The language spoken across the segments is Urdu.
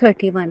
31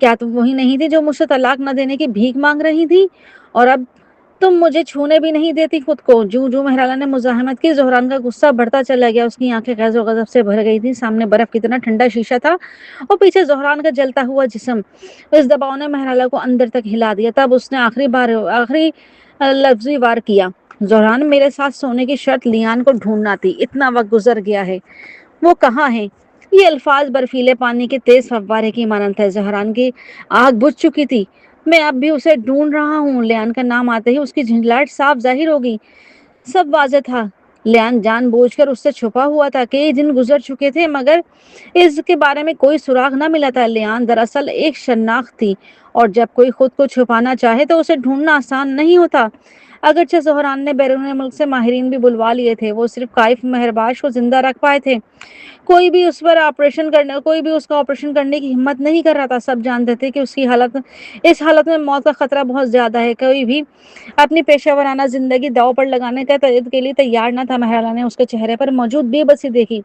کیا تم وہی نہیں تھی جو مجھ سے طلاق نہ دینے کی بھیک مانگ رہی تھی؟ اور اب تم مجھے چھونے بھی نہیں دیتی خود کو۔ جو جو مہرالہ نے مزاحمت کی، زہران کا غصہ بڑھتا چلا گیا۔ اس کی آنکھیں غیظ و غضب سے بھر گئی تھی۔ سامنے برف کی طرح ٹھنڈا شیشہ تھا اور پیچھے زہران کا جلتا ہوا جسم۔ اس دباؤ نے مہرالہ کو اندر تک ہلا دیا۔ تب اس نے آخری لفظی وار کیا، زہران، میرے ساتھ سونے کی شرط لیان کو ڈھونڈنا تھی۔ اتنا وقت گزر گیا ہے، وہ کہاں ہے؟ یہ الفاظ برفیلے پانی کے تیز فوارے کی مانند تھے۔ زہران کی آگ بجھ چکی تھی۔ میں اب بھی اسے ڈھونڈ رہا ہوں۔ لیان کا نام آتے ہی اس کی جھنجھلاہٹ صاف ظاہر ہوگی۔ سب واضح تھا، لیان جان بوجھ کر اس سے چھپا ہوا تھا۔ کئی دن گزر چکے تھے مگر اس کے بارے میں کوئی سراغ نہ ملا تھا۔ لیان دراصل ایک شناخت تھی، اور جب کوئی خود کو چھپانا چاہے تو اسے ڈھونڈنا آسان نہیں ہوتا۔ اگرچہ زہران نے بیرون ملک سے ماہرین بھی بلوا لیے تھے، وہ صرف کائف مہرباش کو زندہ رکھ پائے تھے۔ کوئی بھی اس کا آپریشن کرنے کی ہمت نہیں کر رہا تھا۔ سب جانتے تھے کہ اس حالت میں موت کا خطرہ بہت زیادہ ہے۔ کوئی بھی اپنی پیشہ ورانہ زندگی داؤ پر لگانے کے لیے تیار نہ تھا۔ مہرالہ نے اس کے چہرے پر موجود بے بسی دیکھی،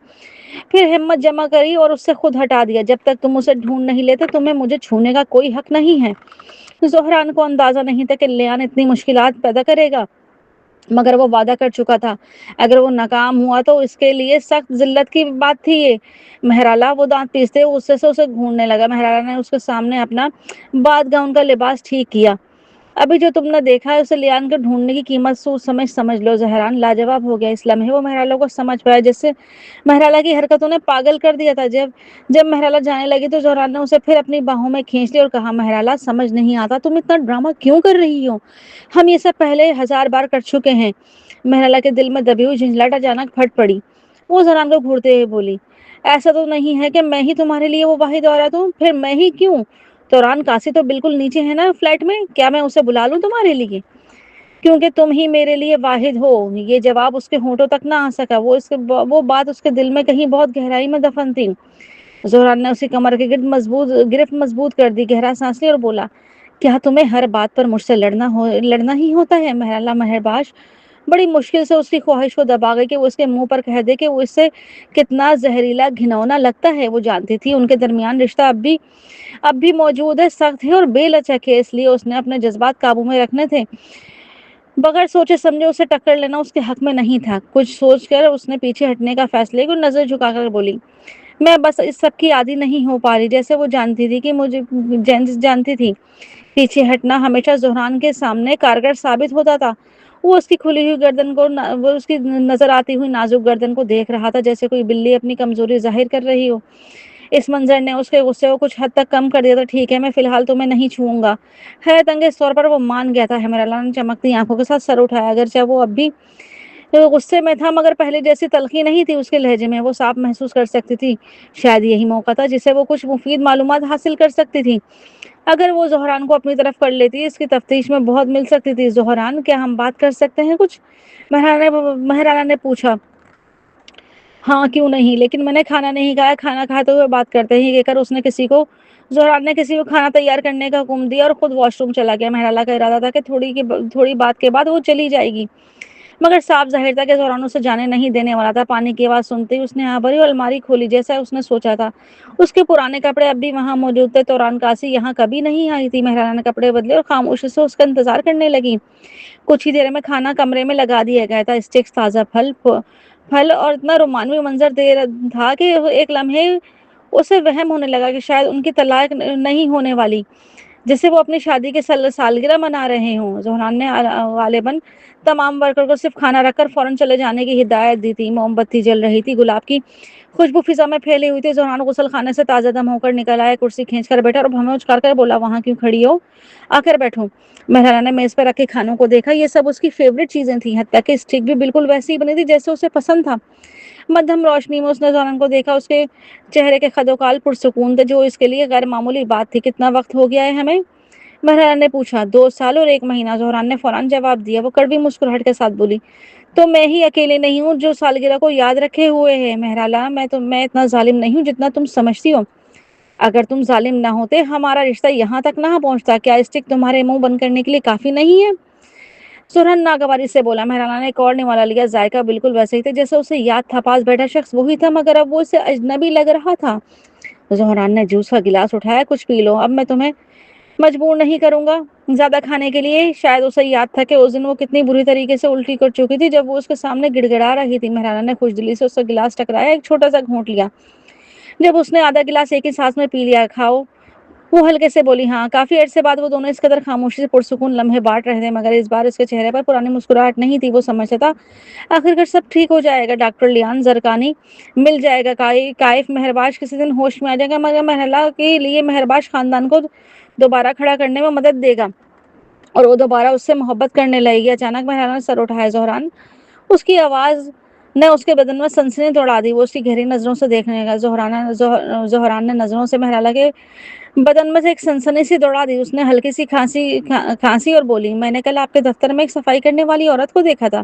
پھر ہمت جمع کری اور اس سے خود ہٹا دیا۔ جب تک تم اسے ڈھونڈ نہیں لیتے، تمہیں مجھے چھونے کا کوئی حق نہیں ہے۔ زہران کو اندازہ نہیں تھا کہ لیان اتنی مشکلات پیدا کرے گا، مگر وہ وعدہ کر چکا تھا۔ اگر وہ ناکام ہوا تو اس کے لیے سخت ذلت کی بات تھی یہ۔ مہرالہ، وہ دانت پیستے غصے سے اسے گھوننے لگا۔ مہرالہ نے اس کے سامنے اپنا باد گاؤن کا لباس ٹھیک کیا۔ ابھی جو تم نے دیکھا ہے اسے لیان کے ڈھونڈنے کی قیمت سمجھ لو۔ زہران لاجواب ہو گیا۔ اس لمحے وہ مہرالہ کو سمجھ پایا، جس سے مہرالہ کی حرکتوں نے پاگل کر دیا تھا۔ جب مہرالہ جانے لگی تو زہران نے اسے پھر اپنی باہوں میں کھینچ لیا اور کہا، مہرالہ، سمجھ نہیں آتا تم اتنا ڈرامہ کیوں کر رہی ہو؟ ہم یہ سب پہلے 1000 بار کر چکے ہیں۔ مہرالہ کے دل میں دبی ہوئی جھنجھلاہٹ اچانک پھٹ پڑی۔ وہ زہران کو گھورتے ہوئے بولی، ایسا تو نہیں ہے کہ میں ہی تمہارے لیے وہ واحد عورت ہوں؟ پھر میں ہی کیوں؟ توران کاسی تو بالکل نیچے ہے نا فلیٹ میں، کیا میں اسے بلا لوں تمہارے لیے؟ کیونکہ تم ہی میرے لیے واحد ہو۔ یہ جواب اس کے ہونٹوں تک نہ آ سکا۔ وہ بات اس کے دل میں کہیں بہت گہرائی میں دفن تھی۔ زہران نے اسی کمر کے گرفت مضبوط کر دی، گہرا سانس لیا اور بولا، کیا تمہیں ہر بات پر مجھ سے لڑنا ہی ہوتا ہے؟ مہرالہ مہرباش بڑی مشکل سے اس کی خواہش کو دبا گئی کہ وہ اس کے منہ پر کہہ دے کہ وہ اس سے کتنا زہریلا گھناؤنا لگتا ہے۔ وہ جانتی تھی ان کے درمیان رشتہ اب بھی موجود ہے، سخت ہے اور بے لچک ہے، اس لیے اس نے اپنے جذبات قابو میں رکھنے تھے۔ بغیر سوچے سمجھے اسے ٹکر لینا اس کے حق میں نہیں تھا۔ کچھ سوچ کر اس نے پیچھے ہٹنے کا فیصلے کو نظر جھکا کر بولی، میں بس اس سب کی عادی نہیں ہو پا رہی۔ جیسے وہ جانتی تھی پیچھے ہٹنا ہمیشہ زہران کے سامنے کارگر ثابت ہوتا تھا۔ وہ اس کی کھلی ہوئی گردن کو وہ اس کی نظر آتی ہوئی نازک گردن کو دیکھ رہا تھا، جیسے کوئی بلی اپنی کمزوری ظاہر کر رہی ہو۔ اس منظر نے اس کے غصے کو کچھ حد تک کم کر دیا تھا۔ ٹھیک ہے، میں فی الحال تمہیں نہیں چھوؤں گا۔ حیرت انگیز طور پر وہ مان گیا تھا۔ مہرالہ نے چمکتی آنکھوں کے ساتھ سر اٹھایا، اگرچہ وہ اب بھی غصے میں تھا مگر پہلے جیسی تلخی نہیں تھی اس کے لہجے میں۔ وہ صاف محسوس کر سکتی تھی شاید یہی موقع تھا جسے وہ کچھ مفید معلومات حاصل کر سکتی تھی۔ اگر وہ زہران کو اپنی طرف کر لیتی، اس کی تفتیش میں بہت مل سکتی تھی۔ زہران، کیا ہم بات کر سکتے ہیں کچھ؟ مہرالہ نے پوچھا۔ ہاں، کیوں نہیں، لیکن میں نے کھانا نہیں کھایا، کھانا کھاتے ہوئے بات کرتے ہیں۔ یہ کہہ کر زہران نے کسی کو کھانا تیار کرنے کا حکم دیا اور خود واش روم چلا گیا۔ مہرالہ کا ارادہ تھا کہ تھوڑی بات کے بعد وہ چلی جائے گی، مگر صاف ظاہر تھا کہ زہران اسے جانے نہیں دینے والا تھا۔ پانی کی آواز سنتے ہی اس نے آہ بھری اور الماری کھولی، جیسا اس نے سوچا تھا۔ اس کے پرانے کپڑے اب بھی وہاں موجود تھے۔ توران کاسی یہاں کبھی نہیں آئی تھی۔ مہرالہ نے کپڑے بدلے اور خاموشی سے اس کا انتظار کرنے لگی۔ کچھ ہی دیر میں کھانا کمرے میں لگا دیا گیا تھا۔ اسٹیکس، تازہ پھل اور اتنا رومانوی منظر دے تھا کہ ایک لمحے اسے وہم ہونے لگا کہ شاید ان کی طلاق نہیں ہونے والی، جسے وہ اپنی شادی کے سالگرہ منا رہے ہوں۔ زہران نے غالباً تمام ورکر کو صرف کھانا رکھ کر فوراً چلے جانے کی ہدایت دی تھی۔ موم بتی جل رہی تھی، گلاب کی خوشبو فضا میں پھیلی ہوئی تھی۔ زہران غسل خانے سے تازہ دم ہو کر نکل آیا، کرسی کھینچ کر بیٹھا اور بھویں اچکار کر بولا، وہاں کیوں کھڑی ہو؟ آ کر بیٹھو۔ مہرالہ نے میز پر رکھے کھانوں کو دیکھا۔ یہ سب اس کی فیوریٹ چیزیں تھیں، حتیٰ کہ اسٹیک بھی بالکل ویسی ہی بنی تھی جیسے اسے پسند تھا۔ مدھم روشنی میں اس نے زہران کو دیکھا۔ اس کے چہرے کے خد و خال پرسکون تھے، جو اس کے لیے غیر معمولی بات تھی۔ کتنا وقت ہو گیا ہے ہمیں؟ مہرالہ نے پوچھا۔ 2 سال اور 1 مہینہ، زہران نے فوراً جواب دیا۔ وہ کڑوی مسکراہٹ کے ساتھ بولی، تو میں ہی اکیلے نہیں ہوں جو سالگرہ کو یاد رکھے ہوئے ہے۔ مہرالہ، میں اتنا ظالم نہیں ہوں جتنا تم سمجھتی ہو۔ اگر تم ظالم نہ ہوتے ہمارا رشتہ یہاں تک نہ پہنچتا۔ کیا اسٹک تمہارے منہ بند کرنے کے لیے کافی نہیں ہے؟ زہران ناگواری سے بولا۔ مہرالہ نے ایک اور نوالا لیا، ذائقہ بالکل ویسے ہی تھا جیسے اسے یاد تھا۔ پاس بیٹھا شخص وہی تھا، مگر اب وہ اسے اجنبی لگ رہا تھا۔ زہران نے جوس کا گلاس اٹھایا. کچھ پی لو, اب میں تمہیں مجبور نہیں کروں گا زیادہ کھانے کے لیے. شاید اسے یاد تھا کہ اس دن وہ کتنی بری طریقے سے الٹی کر چکی تھی جب وہ اس کے سامنے گڑ گڑا رہی تھی. مہرانا نے خوش دلی سے اس کا گلاس ٹکرایا, ایک چھوٹا سا گھونٹ لیا. جب اس نے آدھا گلاس ایک ہی سانس میں پی لیا. کھاؤ, وہ ہلکے سے بولی. ہاں. کافی عرصے بعد وہ دونوں اس قدر خاموشی سے پرسکون لمحے بانٹ رہے تھے, مگر اس بار اس کے چہرے پر پرانی مسکراہٹ نہیں تھی. وہ سمجھتا تھا آخر کار سب ٹھیک ہو جائے گا. ڈاکٹر لیان زرکانی مل جائے گا, کائف مہرباش کسی دن ہوش میں آ جائے گا, مگر محلہ کے لیے مہرباش خاندان کو دوبارہ کھڑا کرنے میں مدد دے گا اور وہ دوبارہ اس سے محبت کرنے لگے گی. اچانک مہرانا نے سر اٹھایا. زہران, اس کی آواز نے اس کے بدن میں سنسنی دوڑا دی. وہ اس کی گہری نظروں سے دیکھنے لگا. زہران نے نظروں سے مہرانا کے بدن میں سے ایک سنسنی سی دوڑا دی. اس نے ہلکی سی کھانسی اور بولی, میں نے کل آپ کے دفتر میں ایک صفائی کرنے والی عورت کو دیکھا تھا.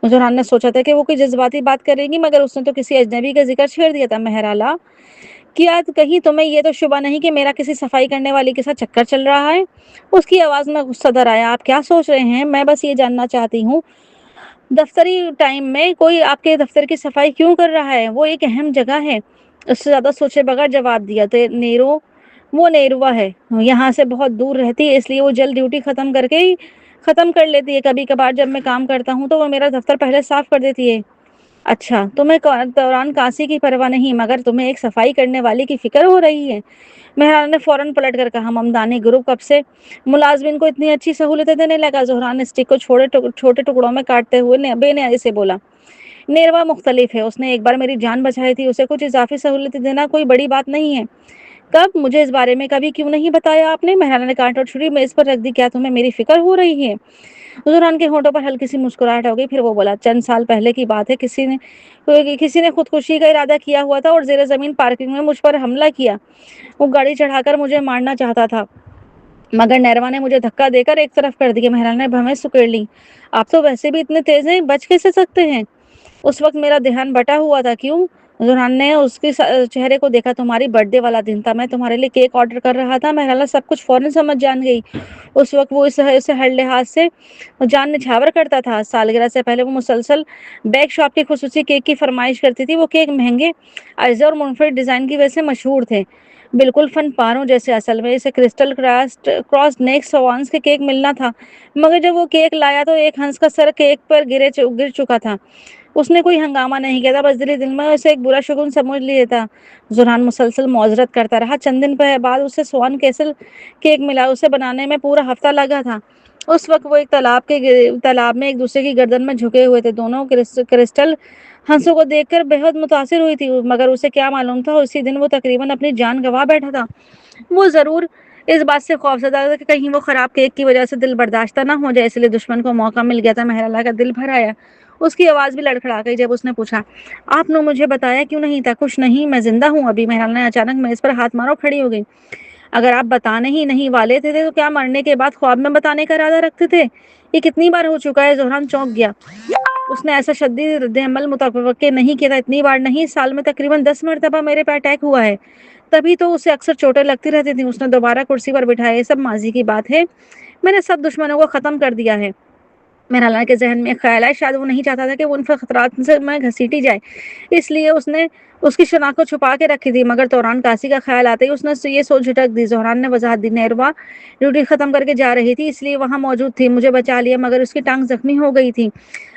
زہران نے سوچا تھا کہ وہ کوئی جذباتی بات کرے گی, مگر اس نے تو کسی اجنبی کا ذکر چھیڑ دیا تھا. مہرالا, کیا کہیں تمہیں یہ تو شبہ نہیں کہ میرا کسی صفائی کرنے والی کے ساتھ چکر چل رہا ہے؟ اس کی آواز میں غصہ در آیا. آپ کیا سوچ رہے ہیں؟ میں بس یہ جاننا چاہتی ہوں دفتری ٹائم میں کوئی آپ کے دفتر کی صفائی کیوں کر رہا ہے؟ وہ ایک اہم جگہ ہے. اس سے زیادہ سوچے بغیر جواب دیا. تو وہ نیروا ہے, یہاں سے بہت دور رہتی ہے, اس لیے وہ جلد ڈیوٹی ختم کر لیتی ہے. کبھی کبھار جب میں کام کرتا ہوں تو وہ میرا دفتر پہلے صاف کر دیتی ہے. اچھا, تمہیں دوران کانسی کی پرواہ نہیں, مگر تمہیں ایک صفائی کرنے والی کی فکر ہو رہی ہے. مہرانا نے فوراً پلٹ کر کہا. ممدانی گروپ کب سے ملازمین کو اتنی اچھی سہولتیں دینے لگا؟ زہران نے اسٹک کو چھوٹے ٹکڑوں میں کاٹتے ہوئے بے نیازی سے بولا. نیروا مختلف ہے. اس نے ایک بار میری جان بچائی تھی. اسے کچھ اضافی سہولتیں دینا کوئی بڑی بات نہیں ہے. کب؟ مجھے اس بارے میں کبھی کیوں نہیں بتایا آپ نے؟ مہرانا نے کانٹا اور چھری میز پر رکھ دی. کیا تمہیں میری فکر ہو رہی ہے؟ زہران کے ہونٹوں پر ہلکی سی مسکراہٹ ہو گئی. پھر وہ بولا, چند سال پہلے کی بات ہے. کسی نے خودکشی کا ارادہ کیا ہوا تھا اور زیر زمین پارکنگ میں مجھ پر حملہ کیا. وہ گاڑی چڑھا کر مجھے مارنا چاہتا تھا, مگر نیروا نے مجھے دھکا دے کر ایک طرف کر دیا. مہرانا نے بھویں سکیڑ لی. آپ تو ویسے بھی اتنے تیز ہیں, بچ کیسے سکتے ہیں؟ اس وقت میرا دھیان بٹا ہوا تھا. کیوں؟ زہران نے اس کے چہرے کو دیکھا. تمہاری برتھ ڈے والا دن تھا, میں تمہارے لیے کیک آرڈر کر رہا تھا. مہرانا سب کچھ فوراً سمجھ جان گئی. اس وقت وہ اسے ہر لحاظ سے جان نچھاور کرتا تھا. سالگرہ سے پہلے وہ مسلسل بیک شاپ کے خصوصی کیک کی فرمائش کرتی تھی. وہ کیک مہنگے, اجزا اور منفرد ڈیزائن کی وجہ سے مشہور تھے, بالکل فن پاروں جیسے. اصل میں اسے کرسٹل کراس نیک سوانس کے کیک ملنا تھا, مگر جب وہ کیک لایا تو ایک ہنس کا سر کیک پر گر چکا تھا. اس نے کوئی ہنگامہ نہیں کیا تھا, بس دل میں اسے ایک برا شگون سمجھ لیا تھا. زہران مسلسل معذرت کرتا رہا. چند دن بعد اسے سوان کیسل کیک ملا. اسے بنانے میں پورا ہفتہ لگا تھا. اس وقت وہ ایک تالاب میں ایک دوسرے کی گردن میں جھکے ہوئے تھے. دونوں کرسٹل ہنسوں کو دیکھ کر بہت متاثر ہوئی تھی, مگر اسے کیا معلوم تھا اسی دن وہ تقریباً اپنی جان گنوا بیٹھا تھا. وہ ضرور اس بات سے خوفزدہ تھا کہ کہیں وہ خراب کیک کی وجہ سے دل برداشتہ نہ ہو جائے, اس لیے دشمن کو موقع مل گیا تھا. مہرانا کا دل بھر آیا. اس کی آواز بھی لڑکھڑا گئی جب اس نے پوچھا, آپ نے مجھے بتایا کیوں نہیں تھا؟ کچھ نہیں, میں زندہ ہوں ابھی. مہرانا نے اچانک میز پر ہاتھ مارا, کھڑی ہو گئی. اگر آپ بتانے ہی نہیں والے تھے تو کیا مرنے کے بعد خواب میں بتانے کا ارادہ رکھتے تھے؟ یہ کتنی بار ہو چکا ہے؟ زہران چونک گیا. اس نے ایسا شدید رد عمل متوقع نہیں کیا تھا. اتنی بار نہیں, سال میں تقریباً 10 مرتبہ میرے پہ اٹیک ہوا ہے. تبھی تو اسے اکثر چوٹیں لگتی رہتی تھیں. اس نے دوبارہ کرسی پر بٹھایا. یہ سب ماضی کی بات ہے. میں نے سب دشمنوں کو ختم کر دیا ہے. مہرانا کے ذہن میں خیال ہے شاید وہ نہیں چاہتا تھا کہ وہ ان خطرات سے میں گھسیٹی جائے, اس لیے اس نے اس کی شناخت کو چھپا کے رکھی تھی. مگر دوران کاسی کا خیال آتے ہی اس نے یہ سوچ جھٹک دی. زہران نے وضاحت دی, نیروا ڈیوٹی ختم کر کے جا رہی تھی, اس لیے وہاں موجود تھی. مجھے بچا لیا, مگر اس کی ٹانگ زخمی ہو گئی تھی,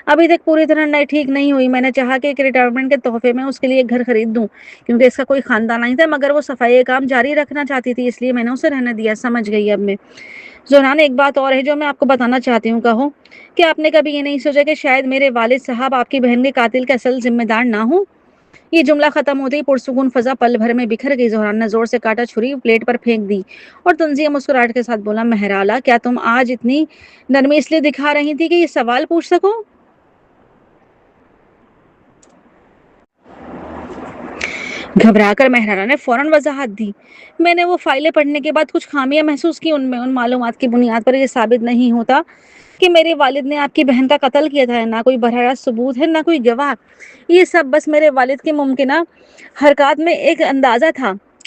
ابھی تک پوری طرح ٹھیک نہیں ہوئی. میں نے چاہا کہ ایک ریٹائرمنٹ کے تحفے میں اس کے لیے ایک گھر خرید دوں, کیونکہ اس کا کوئی خاندان نہیں تھا, مگر وہ صفائی کا کام جاری رکھنا چاہتی تھی, اس لیے میں نے اسے رہنے دیا. سمجھ گئی اب میں. زہران, ایک بات اور ہے جو میں آپ کو بتانا چاہتی ہوں. کہو. کہ آپ نے کبھی یہ نہیں سوچا کہ شاید میرے والد صاحب آپ کی بہن کے قاتل کے اصل ذمہ دار نہ ہوں؟ یہ جملہ ختم ہوتے ہی پرسکون فضا پل بھر میں بکھر گئی. زہران نے زور سے کاٹا چھری پلیٹ پر پھینک دی اور طنزیہ مسکراہٹ کے ساتھ بولا, مہرالا, کیا تم آج اتنی نرمی اس لیے دکھا رہی تھی کہ یہ سوال پوچھ سکو؟ گھبرا کر مہرانا نے فوراً وضاحت دی. میں نے وہ فائلیں پڑھنے کے بعد کچھ خامیاں محسوس کی. ان معلومات کی بنیاد پر یہ ثابت نہیں ہوتا کہ میرے والد نے آپ کی بہن کا قتل کیا تھا. نہ کوئی براہ راست ثبوت ہے, نہ کوئی گواہ. یہ سب بس میرے والد کے ممکنہ حرکات میں ایک اندازہ تھا.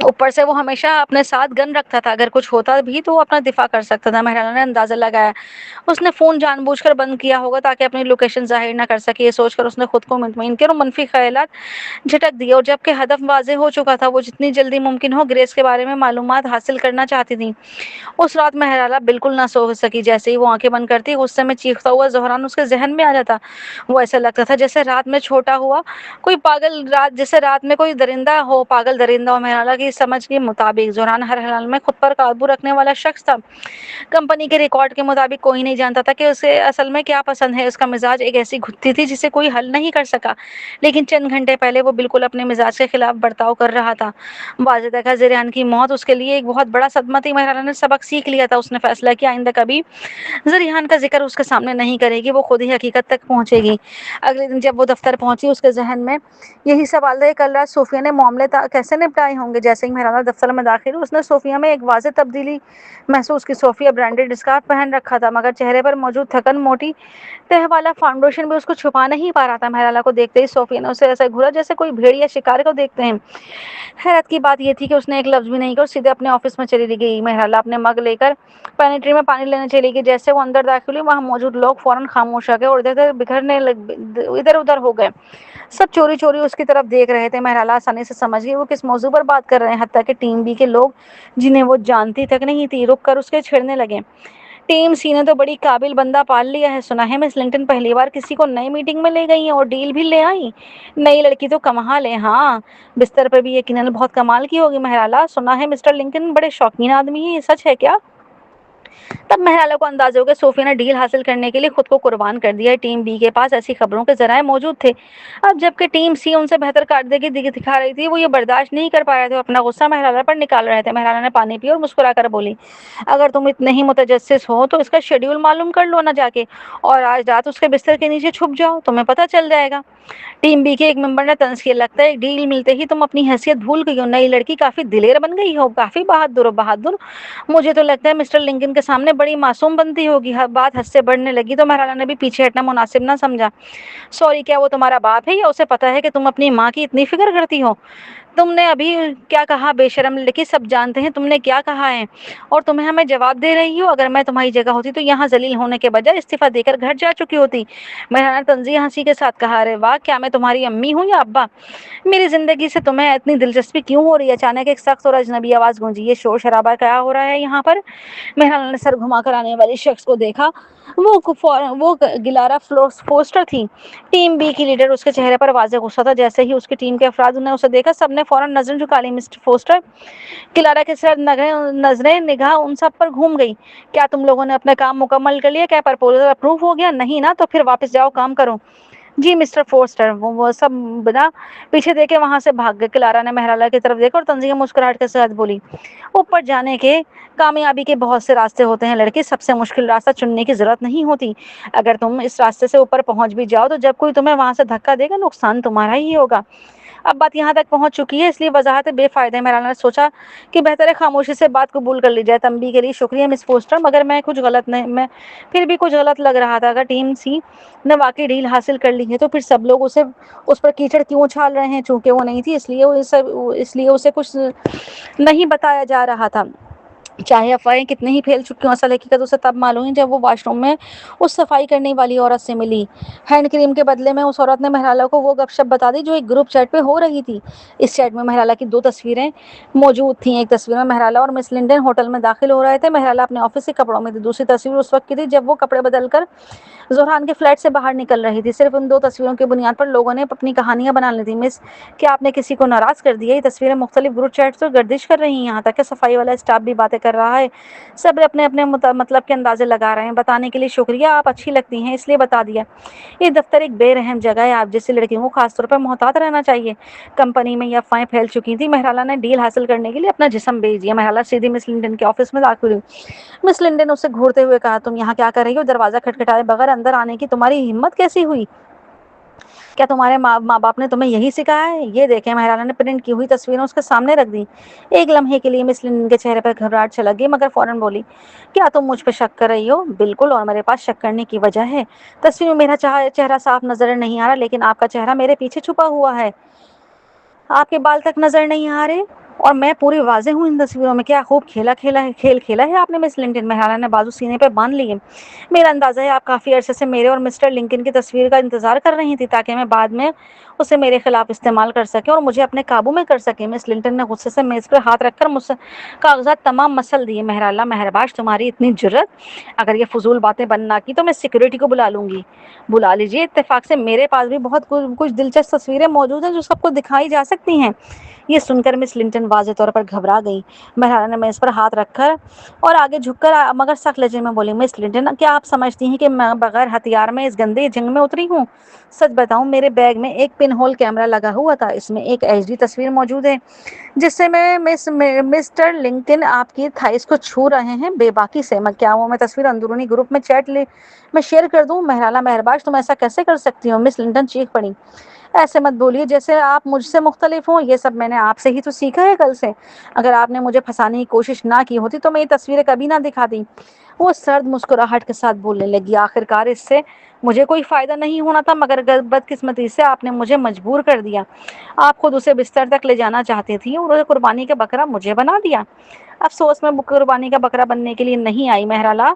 اوپر سے وہ ہمیشہ اپنے ساتھ گن رکھتا تھا، اگر کچھ ہوتا بھی تو وہ اپنا دفاع کر سکتا تھا۔ مہرانا نے اندازہ لگایا اس نے فون جان بوجھ کر بند کیا ہوگا تاکہ اپنی لوکیشن ظاہر نہ کر سکے۔ یہ سوچ کر اس نے خود کو مطمئن کیا اور منفی خیالات جھٹک دیے، اور جبکہ ہدف واضح ہو چکا تھا، وہ جتنی جلدی ممکن ہو گریس کے بارے میں معلومات حاصل کرنا چاہتی تھی۔ اس رات مہرالہ بالکل نہ سو سکی۔ جیسے ہی وہ آنکھیں بند کرتی، غصے میں چیختا ہوا زہران اس کے ذہن میں آ جاتا۔ وہ ایسا لگتا تھا جیسے رات میں چھوٹا ہوا کوئی پاگل جیسے رات میں کوئی درندہ ہو، پاگل درندہ ہو۔ مہرالہ کی سمجھ کے مطابق زہران ہر حال میں خود پر قابو رکھنے والا شخص تھا۔ کمپنی کے ریکارڈ کے مطابق کوئی نہیں جانتا تھا کہ اسے اصل میں کیا پسند ہے۔ اس کا مزاج ایک ایسی گھٹی تھی جسے کوئی حل نہیں کر سکا، لیکن چند گھنٹے پہلے وہ بالکل اپنے مزاج کے خلاف برتاؤ کر رہا تھا۔ واضح دیکھا زریان کی موت اس کے لیے ایک بہت بڑا صدمہ تھی۔ مہرالہ نے سبق سیکھ لیا تھا۔ اس نے فیصلہ کیا آئندہ کبھی زریان کا ذکر اس کے سامنے نہیں کرے گی، وہ خود ہی حقیقت تک پہنچے گی۔ اگلے دن جب وہ دفتر پہنچی، اس کے ذہن میں یہی سوال تھا کہ کل رات صوفیہ نے معاملے کیسے نپٹائے ہوں گے۔ جیسے ہی مہرالہ دفتر میں داخل ہوئی، اس نے صوفیہ میں ایک واضح تبدیلی محسوس کی۔ صوفیہ برانڈڈ اسکارف پہن رکھا تھا، مگر چہرے پر موجود تھکن موٹی تہ والا فاؤنڈیشن بھی اس کو چھپا نہیں پا رہا تھا۔ مہرالہ کو دیکھتے ہی صوفیہ نے اسے ایسا گھورا جیسے کوئی بھیڑیا شکار کو دیکھتے ہیں۔ حیرت کی بات یہ تھی کہ اس نے ایک لفظ بھی نہیں کہا اور سیدھے اپنے آفس میں چلی گئی۔ مہرالہ اپنے مگ لے کر پینٹری میں پانی لینے چلی گئی۔ جیسے وہ اندر داخل ہوئی، وہاں موجود لوگ فوراً خاموش ہو گئے اور ادھر ادھر ہو گئے۔ سب چوری چوری اس کی طرف دیکھ رہے تھے۔ مہرالہ آسانی سے سمجھ گئی وہ کس موضوع پر بات کر رہے ہیں، حتیٰ کہ ٹیم بی کے لوگ جنہیں وہ جانتی تک نہیں تھی رک کر اس کے چھیڑنے لگے۔ ٹیم سی نے تو بڑی قابل بندہ پال لیا ہے، سنا ہے مس لنکن پہلی بار کسی کو نئی میٹنگ میں لے گئی ہیں اور ڈیل بھی لے آئی۔ نئی لڑکی تو کمال ہے، ہاں بستر پہ بھی یقیناً بہت کمال کی ہوگی۔ مہرالہ سنا ہے مسٹر لنکن بڑے شوقین آدمی ہیں، یہ سچ ہے کیا؟ تب مہرالہ کو اندازہ ہو گیا صوفیہ نے ڈیل حاصل کرنے کے لیے خود کو قربان کر دیا ہے۔ ٹیم بی کے پاس ایسی خبروں کے ذرائع موجود تھے، اب جبکہ ٹیم سی ان سے بہتر کارکردگی دکھا رہی تھی، وہ یہ برداشت نہیں کر پا رہے تھے، وہ اپنا غصہ مہرالہ پر نکال رہے تھے۔ مہرالہ نے پانی پیا اور مسکرا کر بولی، اگر تم اتنے ہی متجسس ہو تو اس کا شیڈول معلوم کر لو نہ جا کے، اور آج رات اس کے بستر کے نیچے چھپ جاؤ، تمہیں پتہ چل جائے گا۔ ٹیم بی کے ایک ممبر نے طنز کیا، لگتا ہے ایک ڈیل ملتے ہی تم اپنی حیثیت بھول گئی ہو، نئی لڑکی کافی دلیر بن گئی ہو، کافی بہادر۔ مجھے تو لگتا ہے مسٹر لنکن کے سامنے بڑی معصوم بنتی ہوگی۔ بات حد سے بڑھنے لگی تو مہرالہ نے بھی پیچھے ہٹنا مناسب نہ سمجھا۔ سوری، کیا وہ تمہارا باپ ہے یا اسے پتا ہے کہ تم اپنی ماں کی اتنی فکر کرتی ہو؟ تم نے ابھی کیا کہا؟ بے شرم لڑکی، سب جانتے ہیں تم نے کیا کہا ہے اور تمہیں ہمیں جواب دے رہی ہو۔ اگر میں تمہاری جگہ ہوتی تو یہاں ذلیل ہونے کے بجائے استعفیٰ دے کر گھر جا چکی ہوتی۔ مہرالہ نے طنزیہ ہنسی کے ساتھ کہا، ارے واہ، کیا میں تمہاری امی ہوں یا ابا؟ میری زندگی سے تمہیں اتنی دلچسپی کیوں ہو رہی ہے؟ اچانک ایک سخت اور اجنبی آواز گونجی، یہ شور شرابہ کیا ہو رہا ہے یہاں پر؟ مہرالہ نے سر گھما کر آنے والے شخص کو دیکھا، وہ گلارا فوسٹر تھی، ٹیم بی کی لیڈر۔ اس کے چہرے پر واضح غصہ تھا۔ جیسے ہی اس کی ٹیم کے افراد نے اسے دیکھا، سب نے فوراً نظریں جھکا لی۔ مسٹر فوسٹر، کلارا کے ساتھ نظریں نگاہ ان سب پر گھوم گئی۔ کیا تم لوگوں نے اپنا کام مکمل کر لیا؟ کیا پرپوزل اپروو ہو گیا؟ نہیں نا، تو پھر واپس جاؤ، کام کرو۔ جی مسٹر فوسٹر۔ وہ سب بنا پیچھے دیکھے وہاں سے بھاگ گئے۔ کلارا نے مہرالہ کی طرف دیکھا اور طنزیہ مسکراہٹ کے ساتھ بولی، اوپر جانے کے کامیابی کے بہت سے راستے ہوتے ہیں لڑکی، سب سے مشکل راستہ چننے کی ضرورت نہیں ہوتی۔ اگر تم اس راستے سے اوپر پہنچ بھی جاؤ تو جب کوئی تمہیں وہاں سے دھکا دے گا، نقصان تمہارا ہی ہوگا۔ اب بات یہاں تک پہنچ چکی ہے، اس لیے وضاحت بے فائدہ ہے۔ مہرالہ نے سوچا کہ بہتر ہے خاموشی سے بات قبول کر لی جائے۔ تنبیہ کے لیے شکریہ مس فوسٹر، مگر میں پھر بھی کچھ غلط لگ رہا تھا۔ اگر ٹیم سی نے واقعی ڈیل حاصل کر لی ہے تو پھر سب لوگ اس پر کیچڑ کیوں اچھال رہے ہیں؟ چونکہ وہ نہیں تھی اس لیے اسے کچھ نہیں بتایا جا رہا تھا۔ چاہے افواہیں کتنی ہی پھیل چکی ہوں، اصل حقیقت اسے تب معلوم ہوئی جب وہ واش روم میں اس صفائی کرنے والی عورت سے ملی۔ ہینڈ کریم کے بدلے میں اس عورت نے مہرالہ کو وہ گپ شپ بتا دی جو ایک گروپ چیٹ پہ ہو رہی تھی۔ اس چیٹ میں مہرالہ کی 2 تصویریں موجود تھیں۔ ایک تصویر میں مہرالہ اور مس لنڈن ہوٹل میں داخل ہو رہے تھے، مہرالہ اپنے آفس کے کپڑوں میں تھی۔ دوسری تصویر اس وقت کی تھی جب وہ کپڑے بدل کر زہران کے فلیٹ سے باہر نکل رہی تھی۔ صرف ان 2 تصویروں کی بنیاد پر لوگوں نے اپنی کہانیاں بنا لی تھیں۔ مس، کیا آپ نے کسی کو ناراض کر دیا؟ یہ تصویریں مختلف گروپ چیٹس پر گردش کر رہی ہیں، یہاں تک کہ صفائی والا اسٹاف بھی باتیں کر رہا ہے۔ سب اپنے اپنے مطلب کے اندازے لگا رہے ہیں۔ بتانے کے لیے شکریہ، آپ اچھی لگتی ہیں اس لیے بتا دیا۔ یہ دفتر ایک بے رحم جگہ ہے، آپ جیسی لڑکیوں کو خاص طور پر محتاط رہنا چاہیے۔ کمپنی میں یہ افواہیں پھیل چکی تھیں۔ مہرالہ نے ڈیل حاصل کرنے کے لیے اپنا جسم بیچ دیا۔ مہرالہ سیدھی مس لنڈن کے آفس میں داخل ہوئی۔ مس لنڈن اسے گھورتے ہوئے کہا، تم یہاں کیا کر رہی ہو؟ دروازہ کھٹکھٹائے بغیر اندر آنے کی تمہاری ہمت کیسی ہوئی؟ کیا تمہارے ماں باپ نے تمہیں یہی سکھایا ہے؟ یہ دیکھیں، مہرالہ نے پرنٹ کی ہوئی تصویریں اس کے سامنے رکھ دی۔ ایک لمحے کے لیے مس لنڈن کے چہرے پر گھبراہٹ چھلک گئی، مگر فوراً بولی، کیا تم مجھ پہ شک کر رہی ہو؟ بالکل، اور میرے پاس شک کرنے کی وجہ ہے۔ تصویر میں میرا چہرہ صاف نظر نہیں آ رہا، لیکن آپ کا چہرہ میرے پیچھے چھپا ہوا ہے۔ آپ کے بال تک نظر نہیں آ رہے۔ اور میں پوری واضح ہوں ان تصویروں میں. کیا خوب کھیل کھیلا ہے آپ نے مس لنٹن. مہرالہ نے بازو سینے پہ باندھ لیے. میرا اندازہ ہے آپ کافی عرصے سے میرے اور مسٹر لنکن کی تصویر کا انتظار کر رہی تھی تاکہ میں بعد میں اسے میرے خلاف استعمال کر سکے اور مجھے اپنے قابو میں کر سکے. مس لنٹن نے غصے سے میز پر ہاتھ رکھ کر مجھ سے کاغذات تمام مسل دیے. مہرالہ مہرباش تمہاری اتنی جرت, اگر یہ فضول باتیں بند نہ کی تو میں سیکورٹی کو بلا لوں گی. بلا لیجیے. اتفاق سے میرے پاس بھی بہت کچھ دلچسپ تصویریں موجود ہیں جو سب کو دکھائی جا سکتی ہیں. یہ سن کر مس لنٹن واضح طور پر گھبرا گئی. مہرالہ نے میز پر ہاتھ رکھ کر اور آگے جھک کر مگر سخت لہجے میں بولی, مس لنٹن کیا آپ سمجھتی ہیں کہ میں بغیر ہتھیار میں اس گندے جنگ میں اتری ہوں؟ سچ بتاؤں میرے بیگ میں ایک پن ہول کیمرہ لگا ہوا تھا. اس میں ایک ایچ ڈی تصویر موجود ہے جس سے میں مسٹر لنکن آپ کی تھائس کو چھو رہے ہیں بے باکی سے. میں کیا وہ میں تصویر اندرونی گروپ میں چیٹ میں شیئر کر دوں؟ مہرالہ مہرباش تم ایسا کیسے کر سکتی ہو؟ مس لنٹن چیخ پڑی. ایسے مت بولیے جیسے آپ مجھ سے مختلف ہوں. یہ سب میں نے آپ سے ہی تو سیکھا ہے کل سے. اگر آپ نے مجھے پھنسانے کی کوشش نہ کی ہوتی تو میں یہ تصویریں کبھی نہ دکھاتی. وہ سرد مسکراہٹ کے ساتھ بولنے لگی, آخرکار اس سے مجھے کوئی فائدہ نہیں ہونا تھا مگر بدقسمتی سے آپ نے مجھے مجبور کر دیا. آپ خود اسے بستر تک لے جانا چاہتی تھی اور قربانی کا بکرا مجھے بنا دیا. افسوس میں قربانی کا بکرا بننے کے لیے نہیں آئی. مہرالہ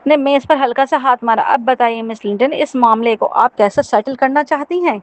نے میز پر ہلکا سا ہاتھ مارا. اب بتائیے مس لنٹن, اس معاملے کو آپ کیسے سیٹل کرنا چاہتی ہیں؟